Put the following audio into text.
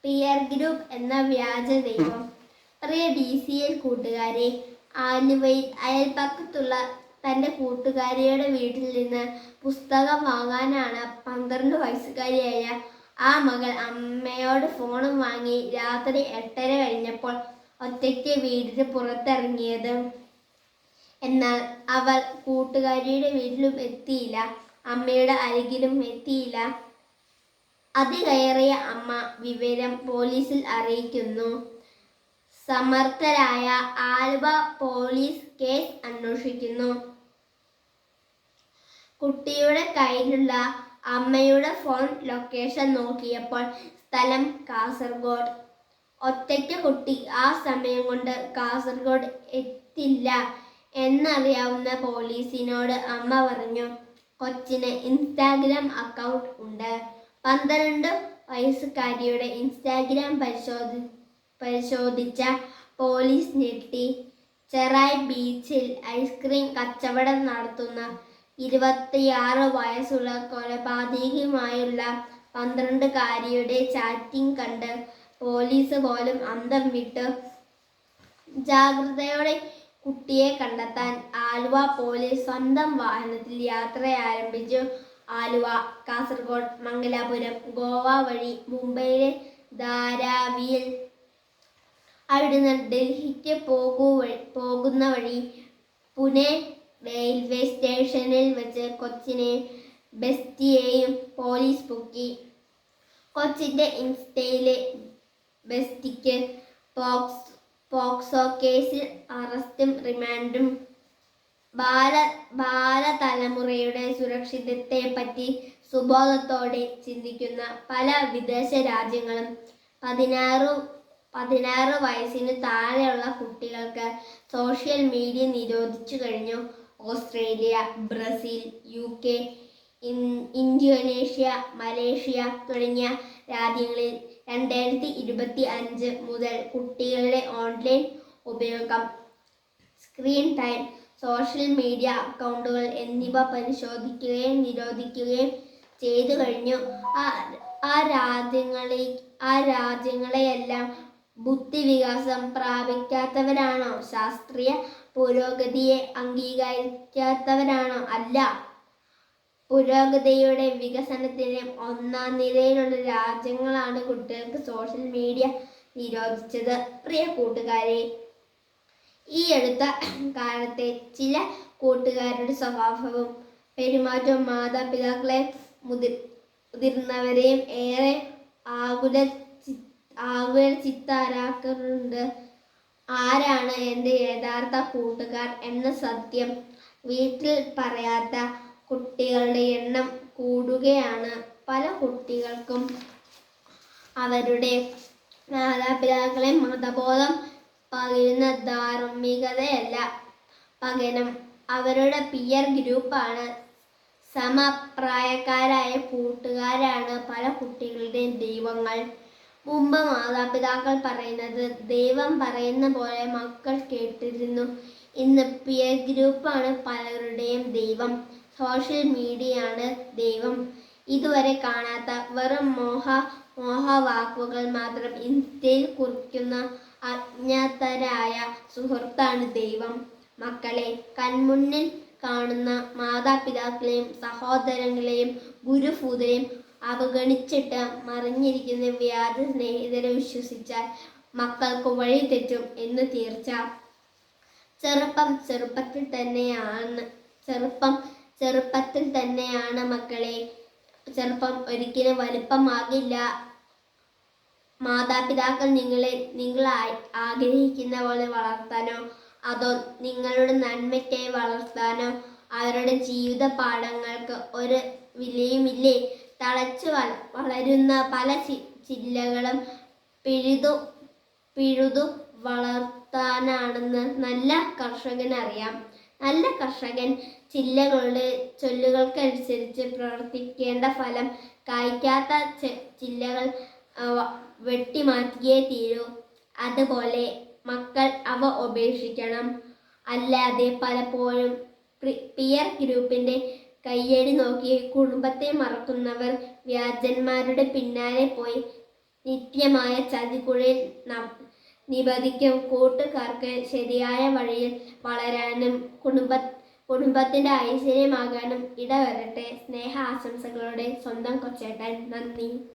Peer group എന്ന വ്യാജ ദൈവം. പ്രിയ DCL കൂട്ടുകാരെ, ആലുവയിൽ അയൽപക്കത്തുള്ള തൻ്റെ കൂട്ടുകാരിയുടെ വീട്ടിൽ നിന്ന് പുസ്തകം വാങ്ങാനാണ് 12 വയസ്സുകാരിയായ ആ മകൾ അമ്മയോട് ഫോണും വാങ്ങി രാത്രി 8:30 കഴിഞ്ഞപ്പോൾ ഒറ്റയ്ക്ക് വീടിന് പുറത്തിറങ്ങിയത്. എന്നാൽ അവൾ കൂട്ടുകാരിയുടെ വീട്ടിലും എത്തിയില്ല, അമ്മയുടെ അരികിലും എത്തിയില്ല. അതികയറിയ അമ്മ വിവരം പോലീസിൽ അറിയിക്കുന്നു. സമർത്ഥരായ ആലുവ പോലീസ് കേസ് അന്വേഷിക്കുന്നു. കുട്ടിയുടെ കയ്യിലുള്ള അമ്മയുടെ ഫോൺ ലൊക്കേഷൻ നോക്കിയപ്പോൾ സ്ഥലം കാസർഗോഡ്. ഒറ്റയ്ക്ക് കുട്ടി ആ സമയം കൊണ്ട് കാസർഗോഡ് എത്തില്ല എന്നറിയാവുന്ന പോലീസിനോട് അമ്മ പറഞ്ഞു. കൊച്ചിന് ഇൻസ്റ്റാഗ്രാം അക്കൗണ്ട് ഉണ്ട്. 12 വയസ്സുകാരിയുടെ ഇൻസ്റ്റാഗ്രാം പരിശോധിച്ച പോലീസ് ഞെട്ടി. ചെറായി ബീച്ചിൽ ഐസ്ക്രീം കച്ചവടം നടത്തുന്ന 26 വയസ്സുള്ള കൊലപാതകിയുമായുള്ള 12-കാരിയുടെ ചാറ്റിംഗ് കണ്ട് പോലീസ് പോലും അന്തം വിട്ടു. ജാഗ്രതയോടെ കുട്ടിയെ കണ്ടെത്താൻ ആലുവ പോലീസ് സ്വന്തം വാഹനത്തിൽ യാത്ര ആരംഭിച്ചു. ആലുവ, കാസർഗോഡ്, മംഗലാപുരം, ഗോവ വഴി മുംബൈയിലെ ധാരാവിയിൽ, അവിടുന്ന് ഡൽഹിക്ക് പോകുന്ന വഴി പുനെ റെയിൽവേ സ്റ്റേഷനിൽ വെച്ച് കൊച്ചിനെയും ബെസ്റ്റിയെയും പോലീസ് പൊക്കി. കൊച്ചിൻ്റെ ഇൻസ്റ്റയിലെ ബെസ്റ്റിക്ക് പോക്സോ കേസിൽ അറസ്റ്റും റിമാൻഡും. ബാലതലമുറയുടെ സുരക്ഷിതത്വത്തെപ്പറ്റി സുബോധത്തോടെ ചിന്തിക്കുന്ന പല വിദേശ രാജ്യങ്ങളും 16 വയസ്സിന് താഴെയുള്ള കുട്ടികൾക്ക് സോഷ്യൽ മീഡിയ നിരോധിച്ചു കഴിഞ്ഞു. Australia, Brazil, UK, Indonesia, Malaysia തുടങ്ങിയ രാജ്യങ്ങളിൽ 2025 മുതൽ കുട്ടികളുടെ ഓൺലൈൻ ഉപയോഗം, സ്ക്രീൻ ടൈം, സോഷ്യൽ മീഡിയ അക്കൗണ്ടുകൾ എന്നിവ പരിശോധിക്കുകയും നിരോധിക്കുകയും ചെയ്തു കഴിഞ്ഞു. ആ രാജ്യങ്ങളെയെല്ലാം ബുദ്ധിവികാസം പ്രാപിക്കാത്തവരാണോ? ശാസ്ത്രീയ പുരോഗതിയെ അംഗീകരിക്കാത്തവരാണോ? അല്ല. പുരോഗതിയുടെ വികസനത്തിന് ഒന്നാം നിരയിലുള്ള രാജ്യങ്ങളാണ് കുട്ടികൾക്ക് സോഷ്യൽ മീഡിയ നിരോധിച്ചത്. പ്രിയ കൂട്ടുകാരെ, ഈ അടുത്ത കാലത്തെ ചില കൂട്ടുകാരുടെ സ്വഭാവവും പെരുമാറ്റവും മാതാപിതാക്കളെ മുതിർന്നവരെയും ഏറെ ആകുലചിത്തരാക്കുന്നുണ്ട്. ആരാണ് എൻ്റെ യഥാർത്ഥ കൂട്ടുകാർ എന്ന സത്യം വീട്ടിൽ പറയാത്ത കുട്ടികളുടെ എണ്ണം കൂടുകയാണ്. പല കുട്ടികൾക്കും അവരുടെ മാതാപിതാക്കളെ മതബോധം പകരുന്ന ധാർമ്മികതയല്ല, പകരം അവരുടെ പിയർ ഗ്രൂപ്പാണ്. സമപ്രായക്കാരായ കൂട്ടുകാരാണ് പല കുട്ടികളുടെയും ദൈവങ്ങൾ. മുമ്പ് മാതാപിതാക്കൾ പറയുന്നത് ദൈവം പറയുന്ന പോലെ മക്കൾ കേട്ടിരുന്നു. ഇന്ന് പിയർ ഗ്രൂപ്പാണ് പലരുടെയും ദൈവം. സോഷ്യൽ മീഡിയയാണ് ദൈവം. ഇതുവരെ കാണാത്ത വെറും മോഹവാക്കുകൾ മാത്രം ഇൻസ്റ്റയിൽ കുറിക്കുന്ന അജ്ഞാതരായ സുഹൃത്താണ് ദൈവം. മക്കളെ കൺമുന്നിൽ കാണുന്ന മാതാപിതാക്കളെയും സഹോദരങ്ങളെയും ഗുരുഭൂതരെയും അവഗണിച്ചിട്ട് മറിഞ്ഞിരിക്കുന്ന വ്യാജ സ്നേഹിതരെ വിശ്വസിച്ചാൽ മക്കൾക്ക് വഴി തെറ്റും എന്ന് തീർച്ച. ചെറുപ്പം ചെറുപ്പത്തിൽ തന്നെയാണ് മക്കളെ. ചെറുപ്പം ഒരിക്കലും വലുപ്പമാകില്ല. മാതാപിതാക്കൾ നിങ്ങൾ ആഗ്രഹിക്കുന്ന പോലെ വളർത്താനോ അതോ നിങ്ങളുടെ നന്മയ്ക്കായി വളർത്താനോ അവരുടെ ജീവിത പാഠങ്ങൾക്ക് ഒരു വിലയുമില്ലേ? തഴച്ചു വളരുന്ന പല ചില്ലകളും പിഴുതു വളർത്താനാണെന്ന് നല്ല കർഷകനറിയാം. നല്ല കർഷകൻ ചില്ലകളുടെ ചൊല്ലുകൾക്കനുസരിച്ച് പ്രവർത്തിക്കേണ്ട ഫലം കായ്ക്കാത്ത ചില്ലകൾ വെട്ടിമാറ്റിയേ തീരൂ. അതുപോലെ മക്കൾ അവ ഉപേക്ഷിക്കണം. അല്ലാതെ പലപ്പോഴും പിയർ ഗ്രൂപ്പിൻ്റെ കയ്യടി നോക്കി കുടുംബത്തെ മറക്കുന്നവർ വ്യാജന്മാരുടെ പിന്നാലെ പോയി നിത്യമായ ചതിക്കുഴിയിൽ നിപതിക്കും. കൂട്ടുകാർക്ക് ശരിയായ വഴിയിൽ വളരാനും കുടുംബത്തിന്റെ ഐശ്വര്യമാകാനും ഇടവരട്ടെ. സ്നേഹ ആശംസകളോടെ സ്വന്തം കൊച്ചേട്ടൻ. നന്ദി.